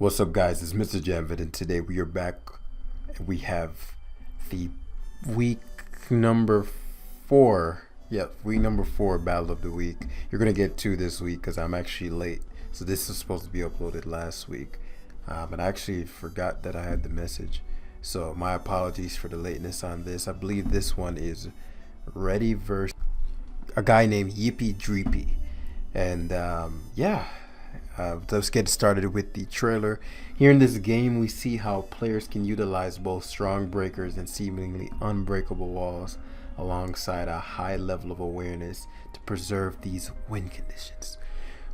What's up, guys? It's Mr. Jamvid, and today we are back. And we have the week number 4. Yep, week number 4 battle of the week. You're gonna get 2 this week because I'm actually late. So this is supposed to be uploaded last week, and I actually forgot that I had the message. So my apologies for the lateness on this. I believe this one is Reti versus a guy named YippeeDreepy, and yeah. Let's get started with the trailer. Here in this game, we see how players can utilize both strong breakers and seemingly unbreakable walls alongside a high level of awareness to preserve these win conditions.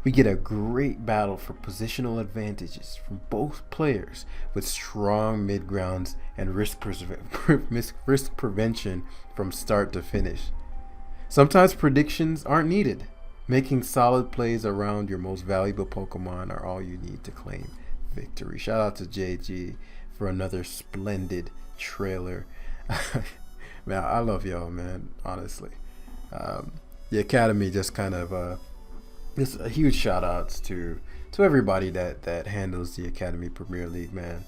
We get a great battle for positional advantages from both players with strong mid-grounds and risk prevention from start to finish. Sometimes predictions aren't needed. Making solid plays around your most valuable Pokemon are all you need to claim victory. Shout out to JG for another splendid trailer. Man, I love y'all, man, honestly. The Academy just kind of, just a huge shout outs to everybody that handles the Academy Premier League, man.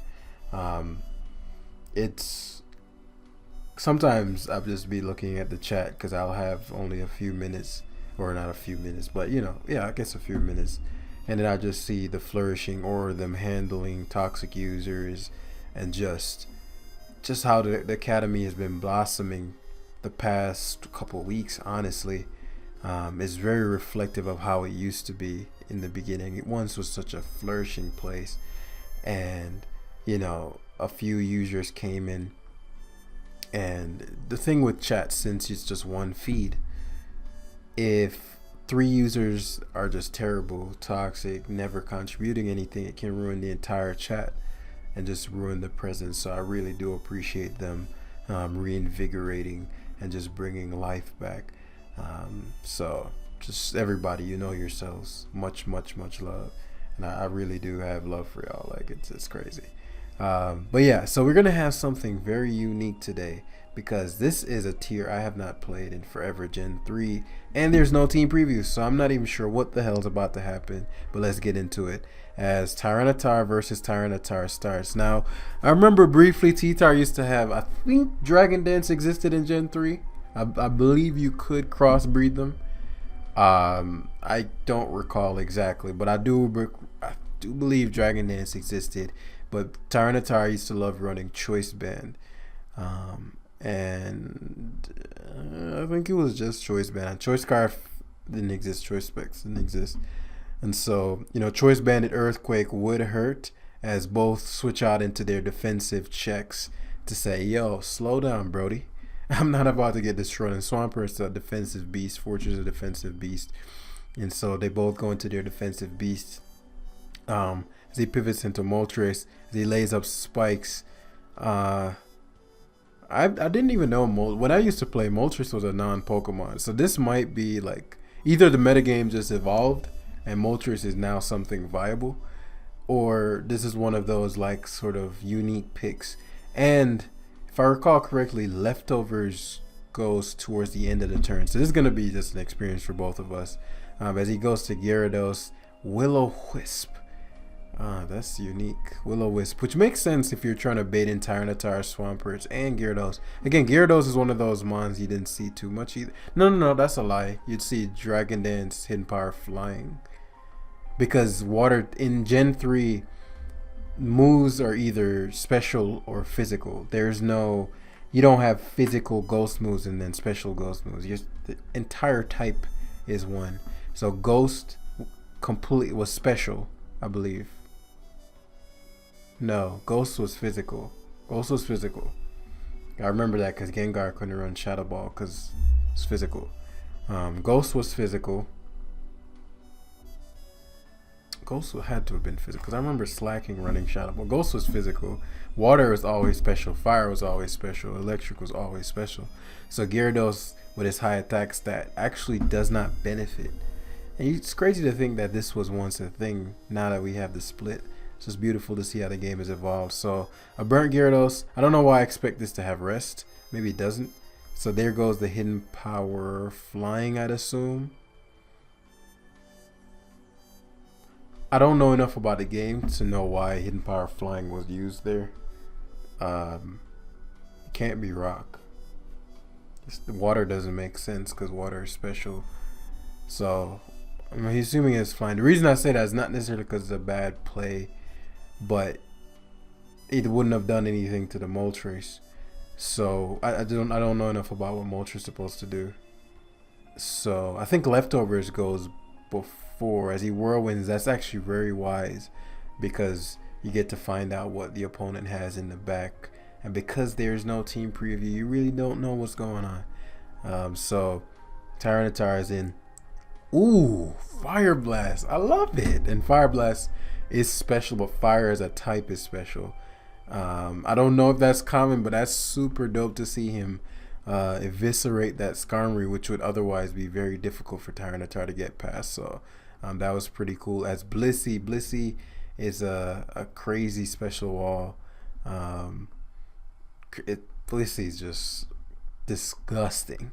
It's sometimes I'll just be looking at the chat because I'll have only a few minutes, or not a few minutes, but yeah, I guess a few minutes, and then I just see the flourishing or them handling toxic users, and just how the Academy has been blossoming the past couple weeks. Honestly, is very reflective of how it used to be in the beginning. It once was such a flourishing place, and a few users came in, and the thing with chat, since it's just one feed, if 3 users are just terrible, toxic, never contributing anything, it can ruin the entire chat and just ruin the presence. So I really do appreciate them reinvigorating and just bringing life back. So just everybody, yourselves, much love, and I really do have love for y'all. Like, it's crazy. But yeah, so we're gonna have something very unique today, because this is a tier I have not played in forever, Gen 3, and there's no team preview, so I'm not even sure what the hell's about to happen. But let's get into it as Tyranitar versus Tyranitar starts. Now, I remember briefly T-Tar used to have, I think Dragon Dance existed in Gen 3. I believe you could crossbreed them. I don't recall exactly, but I do believe Dragon Dance existed. But Tyranitar used to love running Choice Band. And I think it was just Choice Band. Choice Scarf didn't exist. Choice Specs didn't exist. And so, Choice Banded Earthquake would hurt, as both switch out into their defensive checks to say, yo, slow down, Brody. I'm not about to get destroyed. And Swampert a defensive beast. Fortress is a defensive beast. And so they both go into their defensive beast. As he pivots into Moltres, as he lays up spikes. I didn't even know when I used to play, Moltres was a non-Pokemon. So this might be like either the metagame just evolved and Moltres is now something viable, or this is one of those like sort of unique picks. And if I recall correctly, Leftovers goes towards the end of the turn. So this is going to be just an experience for both of us. As he goes to Gyarados, Will-O-Wisp. That's unique. Will-O-Wisp, which makes sense if you're trying to bait in Tyranitar, Swampert, and Gyarados. Again, Gyarados is one of those mons you didn't see too much either. No, that's a lie. You'd see Dragon Dance, Hidden Power, Flying. Because water in Gen 3, moves are either special or physical. You don't have physical ghost moves and then special ghost moves. The entire type is one. So Ghost completely was special, I believe. No, Ghost was physical. Ghost was physical. I remember that because Gengar couldn't run Shadow Ball because it's physical. Ghost was physical. Ghost had to have been physical because I remember Slacking running Shadow Ball. Ghost was physical. Water was always special. Fire was always special. Electric was always special. So Gyarados, with his high attack stat, actually does not benefit. And it's crazy to think that this was once a thing. Now that we have the split, it's just beautiful to see how the game has evolved. So a burnt Gyarados. I don't know why I expect this to have rest. Maybe it doesn't. So there goes the Hidden Power, Flying, I'd assume. I don't know enough about the game to know why hidden power flying was used there. It can't be rock. The water doesn't make sense because water is special. So I'm assuming it's flying. The reason I say that is not necessarily because it's a bad play, but it wouldn't have done anything to the Moltres. So I don't know enough about what Moltres is supposed to do. So I think leftovers goes before, as he whirlwinds. That's actually very wise because you get to find out what the opponent has in the back, and because there's no team preview, you really don't know what's going on. So Tyranitar is in. Ooh, Fire Blast! I love it. And Fire Blast is special, but fire as a type is special. I don't know if that's common, but that's super dope to see him eviscerate that Skarmory, which would otherwise be very difficult for Tyranitar to get past. So that was pretty cool. As Blissey is a crazy special wall. Blissey is just disgusting.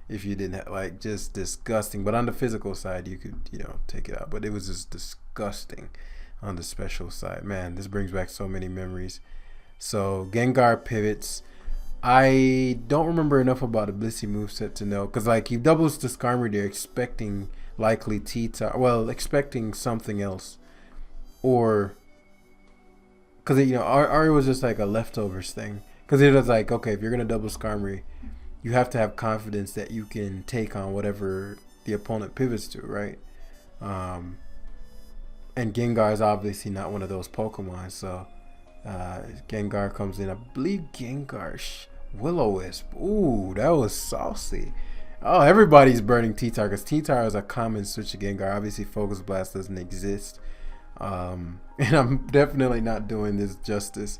If you didn't have, just disgusting. But on the physical side, you could, take it out. But it was just disgusting on the special side. Man, this brings back so many memories. So Gengar pivots. I don't remember enough about the Blissey moveset to know. Because, he doubles the Skarmory there, expecting likely T-Tar. Well, expecting something else. Or, because, Ari was just like a leftovers thing. Because it was okay, if you're going to double Skarmory, you have to have confidence that you can take on whatever the opponent pivots to, right? And Gengar is obviously not one of those Pokemon, so Gengar comes in. I believe Gengar Will-O-Wisp. Ooh, that was saucy. Oh, everybody's burning T-Tar because T-Tar is a common switch to Gengar. Obviously, Focus Blast doesn't exist. And I'm definitely not doing this justice,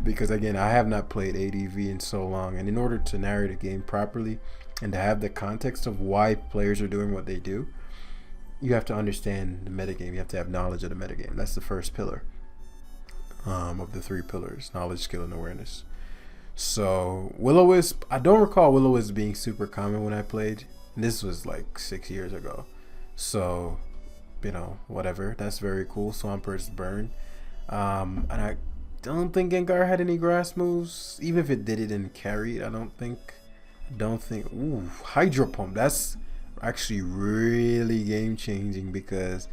because again, I have not played ADV in so long, and in order to narrate a game properly and to have the context of why players are doing what they do, you have to understand the metagame. You have to have knowledge of the metagame. That's the first pillar of the 3 pillars: knowledge, skill, and awareness. So Will-O-Wisp, I don't recall Will-O-Wisp being super common when I played, and this was 6 years ago. So whatever, that's very cool. Swampert's burn, and I don't think Gengar had any grass moves. Even if it did, it didn't carry it. I don't think. Ooh, Hydro Pump. That's actually really game changing because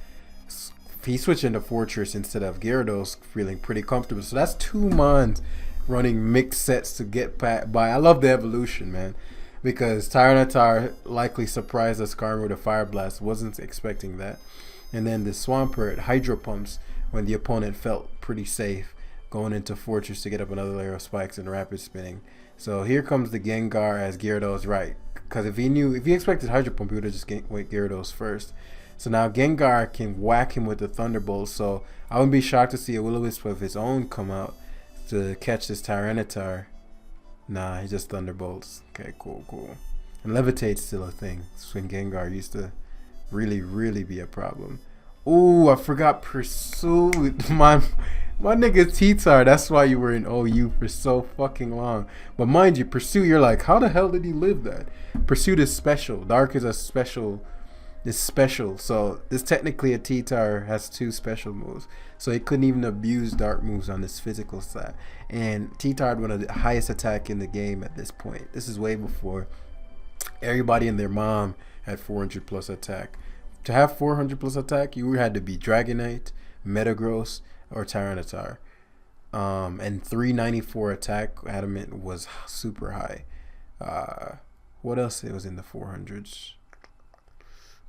he switched into Fortress instead of Gyarados, feeling pretty comfortable. So that's 2 mons running mixed sets to get by. I love the evolution, man, because Tyranitar likely surprised the Skarmory with a Fire Blast. Wasn't expecting that. And then the Swampert Hydro Pumps when the opponent felt pretty safe, going into Fortress to get up another layer of spikes and rapid spinning. So here comes the Gengar as Gyarados, right? Because if he expected Hydro Pump, he would have just went Gyarados first. So now Gengar can whack him with the Thunderbolt. So I wouldn't be shocked to see a Will-O-Wisp of his own come out to catch this Tyranitar. Nah, he just Thunderbolts. Okay, cool. And Levitate's still a thing. When Gengar used to really be a problem. Ooh, I forgot Pursuit. My nigga T-Tar, that's why you were in OU for so fucking long. But mind you, Pursuit, you're like, how the hell did he live that? Pursuit is special. Dark is special. So this technically a T-Tar has 2 special moves. So he couldn't even abuse Dark moves on this physical side. And T-Tar had one of the highest attack in the game at this point. This is way before everybody and their mom had 400 plus attack. To have 400 plus attack, you had to be Dragonite, Metagross, or Tyranitar. And 394 attack adamant was super high. What else? It was in the 400s.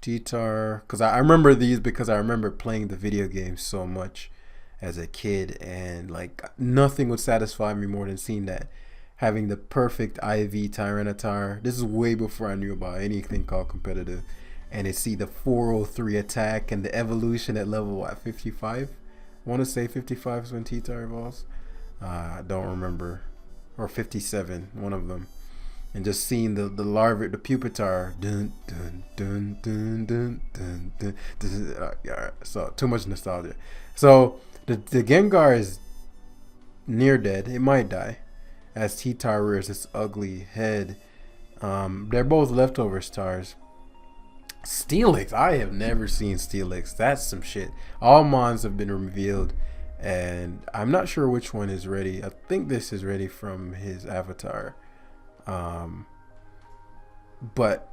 T-Tar, because I remember these because I remember playing the video game so much as a kid, and nothing would satisfy me more than seeing that. Having the perfect IV Tyranitar. This is way before I knew about anything called competitive. And to see the 403 attack and the evolution at level 55. I want to say 55 is when T-Tar evolves. I don't remember. Or 57, one of them. And just seeing the larva, the Pupitar. Dun, dun, dun, dun, dun, dun, dun, dun. Yeah, so too much nostalgia. So the Gengar is near dead. It might die as T-Tar rears its ugly head. They're both leftover stars. Steelix. I have never seen Steelix. That's some shit. All mons have been revealed, and I'm not sure which one is ready. I think this is ready from his avatar. But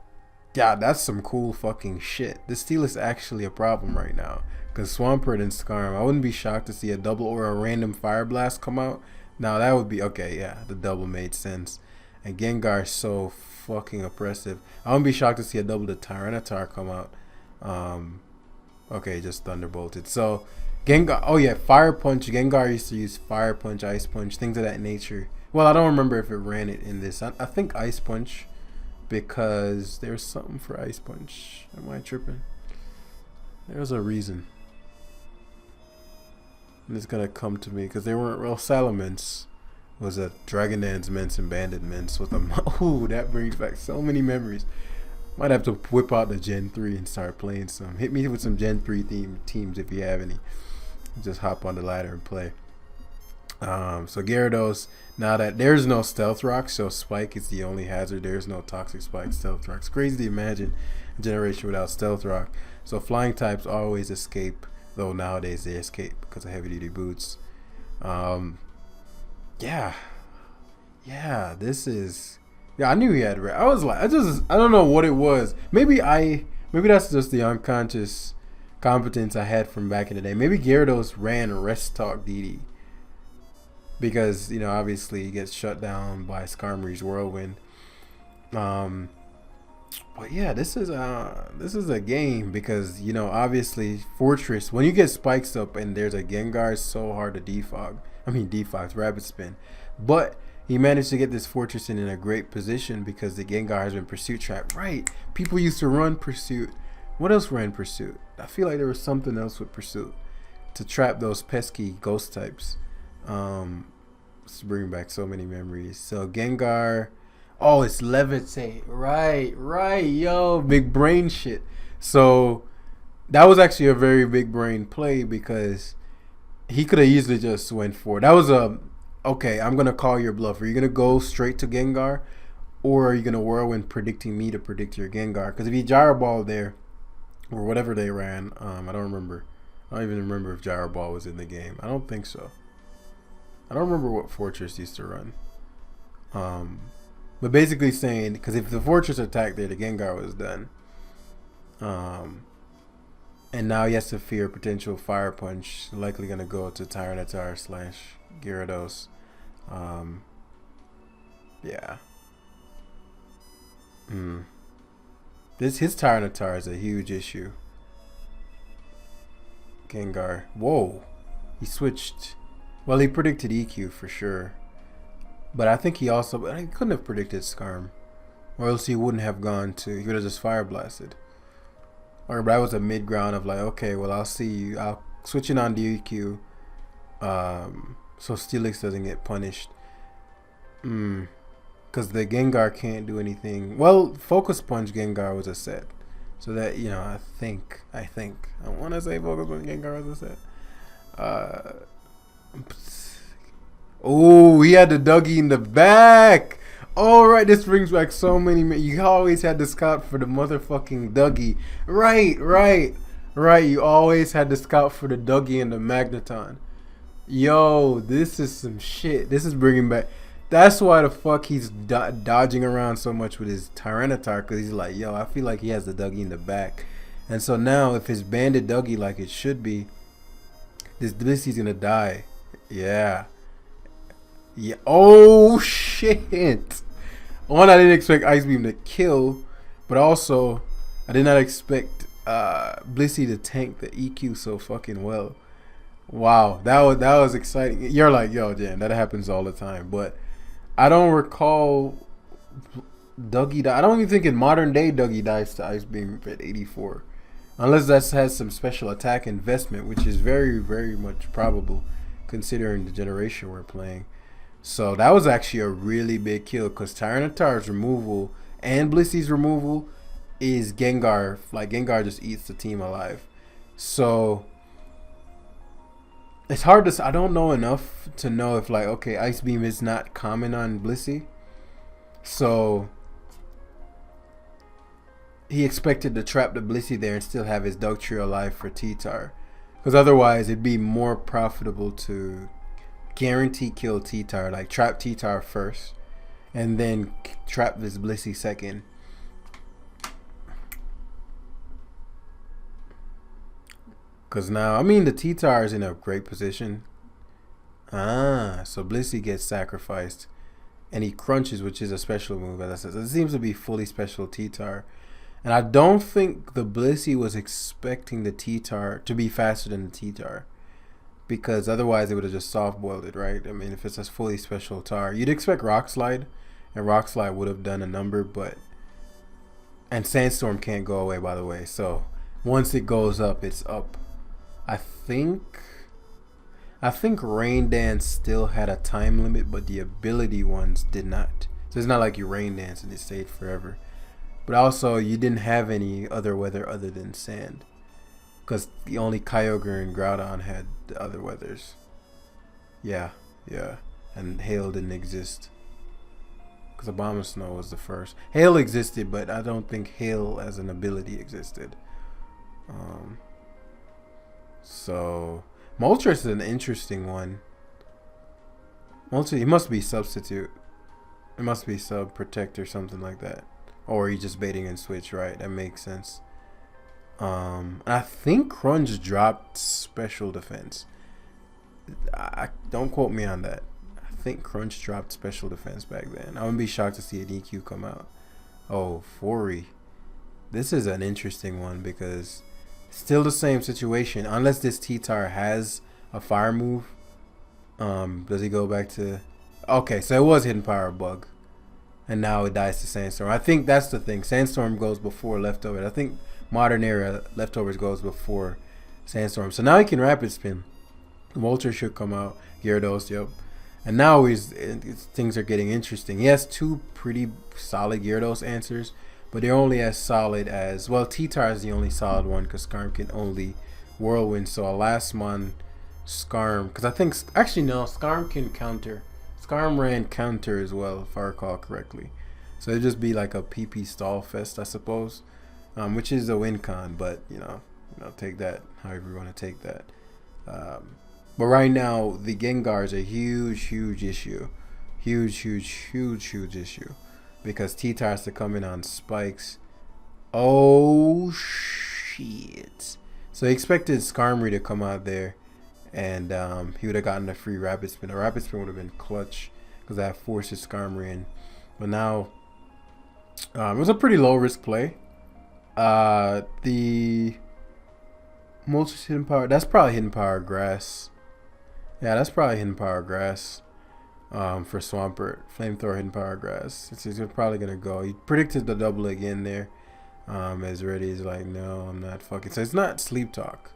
yeah, that's some cool fucking shit. The Steel is actually a problem right now. Because Swampert and Skarm, I wouldn't be shocked to see a double or a random Fire Blast come out. Now that would be okay, yeah, the double made sense. And Gengar is so fucking oppressive. I wouldn't be shocked to see a double the Tyranitar come out. Okay, just Thunderbolted. So Gengar, oh yeah, Fire Punch. Gengar used to use Fire Punch, Ice Punch, things of that nature. Well, I don't remember if it ran it in this. I think Ice Punch, because there's something for Ice Punch. Am I tripping? There's a reason. And it's gonna come to me because they weren't real. Salamence was a Dragon Dance Mince and Bandit Mince with a. Ooh, that brings back so many memories. Might have to whip out the Gen 3 and start playing some. Hit me with some Gen 3 teams if you have any. Just hop on the ladder and play. So Gyarados, now that there's no Stealth Rock, so Spike is the only hazard. There's no Toxic Spike, Stealth Rock. It's crazy to imagine a generation without Stealth Rock. So flying types always escape, though nowadays they escape because of heavy duty boots. Yeah, this is. Yeah, I knew he had red. I was like, I don't know what it was. Maybe that's just the unconscious competence I had from back in the day. Maybe Gyarados ran Rest Talk DD. Because, obviously he gets shut down by Skarmory's Whirlwind. But yeah, this is a game because, obviously Fortress, when you get spikes up and there's a Gengar, it's so hard to defog's Rapid Spin. But he managed to get this Fortress in a great position because the Gengar has been Pursuit trapped. Right. People used to run Pursuit. What else ran Pursuit? I feel like there was something else with Pursuit to trap those pesky ghost types. It's bringing back so many memories. So Gengar, oh, it's Levitate. Right, yo, big brain shit. So that was actually a very big brain play because he could have easily just went for it. That was okay, I'm gonna call your bluff. Are you gonna go straight to Gengar, or are you gonna Whirlwind predicting me to predict your Gengar? Because if you Gyro Ball there, or whatever they ran, I don't remember. I don't even remember if Gyro Ball was in the game. I don't think so. I don't remember what Fortress used to run. But basically saying, because if the Fortress attacked there, the Gengar was done. And now he has to fear potential Fire Punch, likely going to go to Tyranitar / Gyarados. Yeah. His Tyranitar is a huge issue. Gengar. Whoa. He switched. Well, he predicted EQ for sure. But I think he couldn't have predicted Skarm. Or else he wouldn't have gone to, he would have just Fire Blasted. Or that was a mid ground of like, okay, well, I'll see you. I'll switch it on to EQ. So Steelix doesn't get punished. Because the Gengar can't do anything. Well, Focus Punch Gengar was a set. So that, I think. I want to say Focus Punch Gengar was a set. Oh, he had the Dougie in the back. All right, this brings back so many. You always had to scout for the motherfucking Dougie. Right. You always had to scout for the Dougie and the Magneton. Yo, this is some shit. This is bringing back. That's why the fuck he's dodging around so much with his Tyranitar, because he's like, yo, I feel like he has the Dougie in the back. And so now, if his banded Dougie like it should be, this Blissey's gonna die. Yeah. Oh shit. One, I didn't expect Ice Beam to kill, but also I did not expect Blissey to tank the EQ so fucking well. Wow, that was exciting. You're like, yo, Jan, that happens all the time, but I don't recall Dougie. I don't even think in modern day Dougie dies to Ice Beam at 84, unless that has some special attack investment, which is very, very much probable considering the generation we're playing. So that was actually a really big kill because Tyranitar's removal and Blissey's removal is Gengar. Like, Gengar just eats the team alive. So it's hard to. I don't know enough to know if, like, okay, Ice Beam is not common on Blissey. So he expected to trap the Blissey there and still have his Dugtree alive for T-Tar. Because otherwise it'd be more profitable to guarantee kill T-Tar, like trap T-Tar first and then trap this Blissey second. Because now, I mean, the T-Tar is in a great position. So Blissey gets sacrificed and he crunches, which is a special move, as I said. It seems to be fully special T-Tar. And I don't think the Blissey was expecting the T-Tar to be faster than the T-Tar, because otherwise it would have just soft-boiled it, right? I mean, if it's a fully special Tar, you'd expect Rock Slide, and Rock Slide would have done a number, but... And Sandstorm can't go away, by the way, so once it goes up, it's up. I think Rain Dance still had a time limit, but the ability ones did not. So it's not like you Rain Dance and it stayed forever. But also, you didn't have any other weather other than sand, because the only Kyogre and Groudon had the other weathers. Yeah. And Hail didn't exist, because Abomasnow was the first. Hail existed, but I don't think Hail as an ability existed. So Moltres is an interesting one. Moltres, he must be substitute. It must be sub protect or something like that. Or you just baiting and switch, right? That makes sense. I think Crunch dropped special defense. Don't quote me on that. I think Crunch dropped special defense back then. I wouldn't be shocked to see an EQ come out. Oh, Fori. This is an interesting one because still the same situation. Unless this T-Tar has a fire move. Does he go back to... Okay, so it was Hidden Power Bug. And now it dies to Sandstorm. I think that's the thing. Sandstorm goes before Leftovers. I think Modern Era Leftovers goes before Sandstorm. So now he can Rapid Spin. Moltres should come out. Gyarados, yep. And now things are getting interesting. He has two pretty solid Gyarados answers, but they're only as solid as... Well, T-Tar is the only solid one because Skarm can only Whirlwind. So a last mon Skarm... Because I think... Actually, no. Skarm can counter. Skarm ran counter as well, if I recall correctly. So it'd just be like a PP stall fest, I suppose, which is a win con. But you know, take that however you want to take that. But right now, the Gengar is a huge issue, huge issue, because T-Tar has to come in on spikes. Oh shit! So he expected Skarmory to come out there. And he would have gotten a free Rapid Spin. A Rapid Spin would have been clutch because that forces Skarmory in. But now, it was a pretty low risk play. The Moltres Hidden Power, that's probably Hidden Power Grass. Yeah, that's probably Hidden Power Grass for Swampert. Flamethrower Hidden Power Grass. He's probably going to go. He predicted the double again there. As Reti is like, no, I'm not fucking. So it's not Sleep Talk.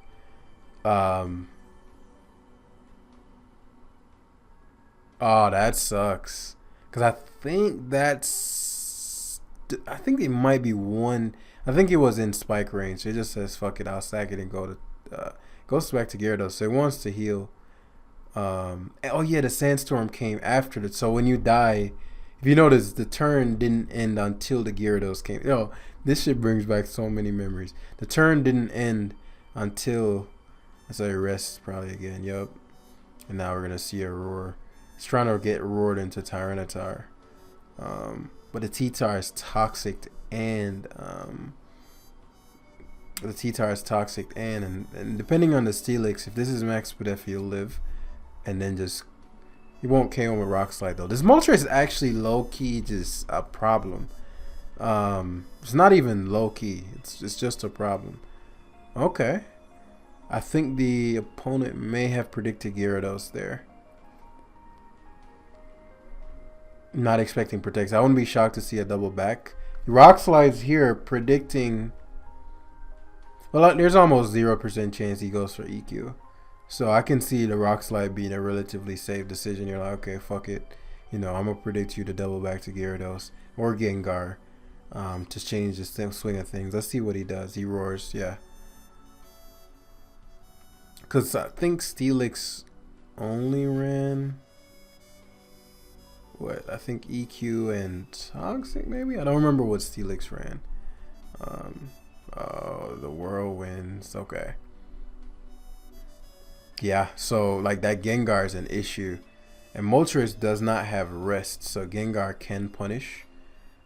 Oh, that sucks. Because I think it might be one. I think it was in spike range. So it just says, fuck it, I'll sack it and go to, goes back to Gyarados. So it wants to heal. Oh yeah, the Sandstorm came after it. So when you die, if you notice, the turn didn't end until the Gyarados came. This shit brings back so many memories. The turn didn't end until, let's say, rest probably again. Yup. And now we're going to see a roar. It's trying to get roared into Tyranitar. But the T-Tar is toxic and and depending on the Steelix, if this is Max Spadef, he'll live. And then just, he won't KO with Rock Slide though. This Moltres is actually low-key just a problem. It's not even low-key. It's just a problem. Okay. I think the opponent may have predicted Gyarados there. Not expecting Protects. I wouldn't be shocked to see a double back. Rock Slide's here predicting... Well, there's almost 0% chance he goes for EQ. So I can see the Rock Slide being a relatively safe decision. You're like, okay, fuck it. I'm going to predict you to double back to Gyarados or Gengar to change the swing of things. Let's see what he does. He roars, yeah. Because I think Steelix only ran... What? I think EQ and Toxic, maybe? I don't remember what Steelix ran. Um, oh, the whirlwinds. Okay. Yeah. So like that Gengar is an issue, and Moltres does not have rest, so Gengar can punish.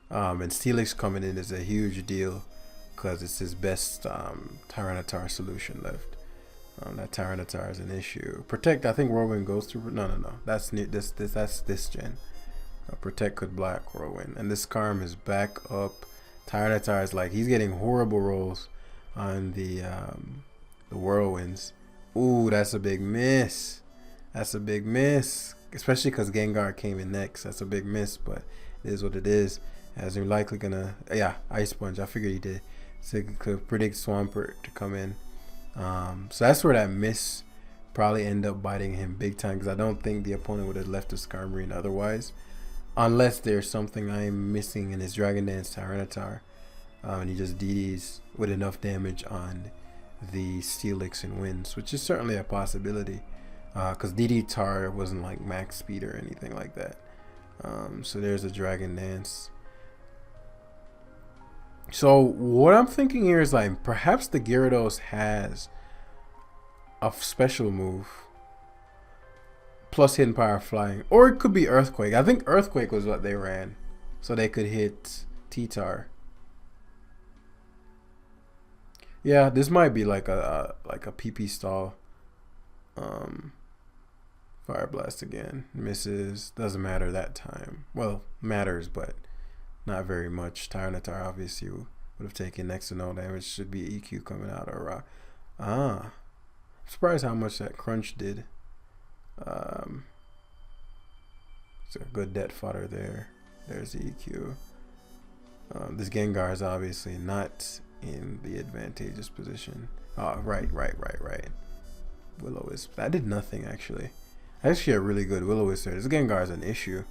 And Steelix coming in is a huge deal because it's his best Tyranitar solution left. That Tyranitar is an issue. Protect, I think Whirlwind goes through. No. That's new. That's this gen. Protect could block Whirlwind, and this Skarm is back up. Tyranitar is like he's getting horrible rolls on the Whirlwinds. Ooh, that's a big miss. That's a big miss, especially because Gengar came in next. That's a big miss, but it is what it is. As you're likely gonna, yeah, Ice Sponge. I figured he did. So you could predict Swampert to come in. So that's where that miss probably end up biting him big time, because I don't think the opponent would have left the Skarmory otherwise, unless there's something I'm missing in his Dragon Dance Tyranitar, and he just DDs with enough damage on the Steelix and wins, which is certainly a possibility, because DD Tar wasn't like max speed or anything like that. So there's a Dragon Dance. So what I'm thinking here is like perhaps the Gyarados has a special move plus hidden power flying, or it could be Earthquake. I think Earthquake was what they ran, so they could hit T-Tar. Yeah, this might be like a PP stall. Fire Blast again, misses. Doesn't matter that time. Well, matters, but not very much. Tyranitar obviously would have taken next to no damage. Should be EQ coming out or I'm surprised how much that crunch did. It's a good debt fodder there. There's the EQ. This Gengar is obviously not in the advantageous position. Oh, right. Will-O-Wisp. That did nothing actually. Actually a really good Will-O-Wisp there. This Gengar is an issue.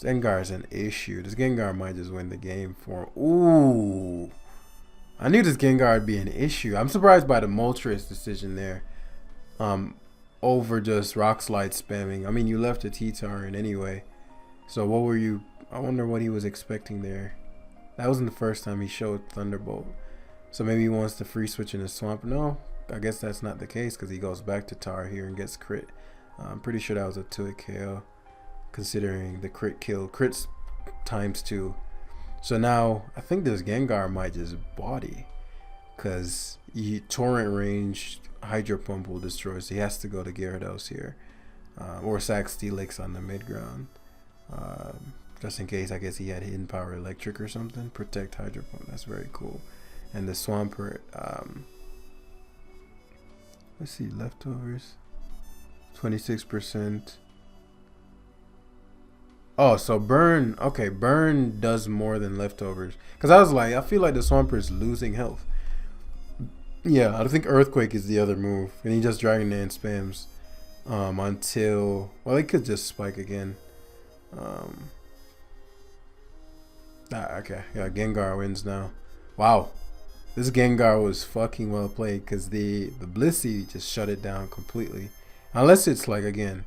This Gengar might just win the game for him. Ooh. I knew this Gengar would be an issue. I'm surprised by the Moltres decision there. Over just Rock Slide spamming. I mean, you left a T-Tar in anyway. So what were you... I wonder what he was expecting there. That wasn't the first time he showed Thunderbolt. So maybe he wants to free switch in the swamp. No, I guess that's not the case because he goes back to Tar here and gets crit. I'm pretty sure that was a 2-hit KO, considering the crit kill. Crits ×2. So now I think this Gengar might just body, because Torrent range Hydro Pump will destroy, so he has to go to Gyarados here, or sack Steelix on the mid ground, just in case. I guess he had hidden power electric or something. Protect Hydro Pump. That's very cool. And the Swampert. Let's see, leftovers. 26%. Oh, so burn. Okay, burn does more than leftovers. Because I was like, I feel like the Swampert is losing health. Yeah, I think Earthquake is the other move. And he just Dragon Dance spams until... Well, he could just spike again. Okay, yeah, Gengar wins now. Wow. This Gengar was fucking well played, because the Blissey just shut it down completely. Unless it's like, again,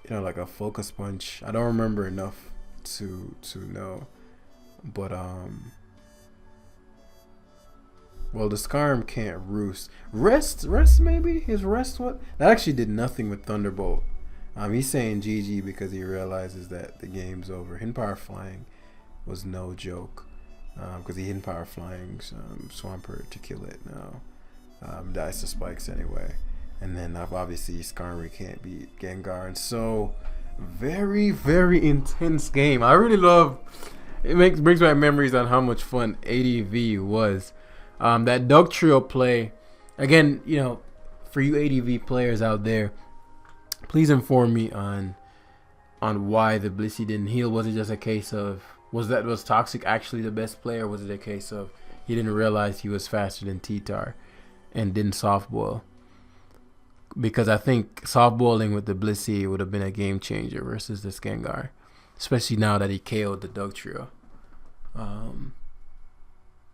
you know, like a Focus Punch. I don't remember enough to know. But well, the Skarm can't roost. Rest maybe? His rest what? That actually did nothing with Thunderbolt. He's saying GG because he realizes that the game's over. Hidden Power Flying was no joke. Because he Hidden Power Flying Swampert to kill it now. Dies to spikes anyway. And then obviously Skarmory can't beat Gengar. And so, very, very intense game. I really love it. Brings back memories on how much fun ADV was. That Dug Trio play, again, you know, for you ADV players out there, please inform me on why the Blissey didn't heal. Was it just a case of was Toxic actually the best player? Or was it a case of he didn't realize he was faster than T-Tar and didn't softball? Because I think softballing with the Blissey would have been a game changer versus this Gengar, especially now that he KO'd the Dug Trio.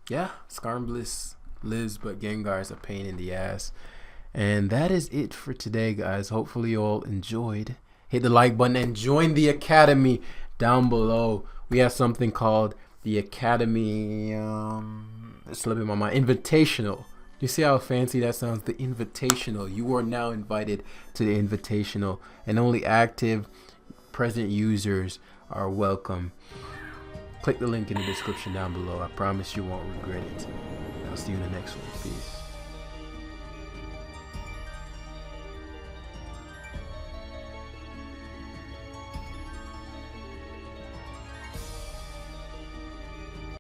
Yeah, Skarm Bliss lives, but Gengar is a pain in the ass. And that is it for today, guys. Hopefully you all enjoyed. Hit the like button and join the Academy down below. We have something called the Academy. It's slipping my mind. Invitational. You see how fancy that sounds? The Invitational. You are now invited to the Invitational, and only active present users are welcome. Click the link in the description down below. I promise you won't regret it. I'll see you in the next one. Peace.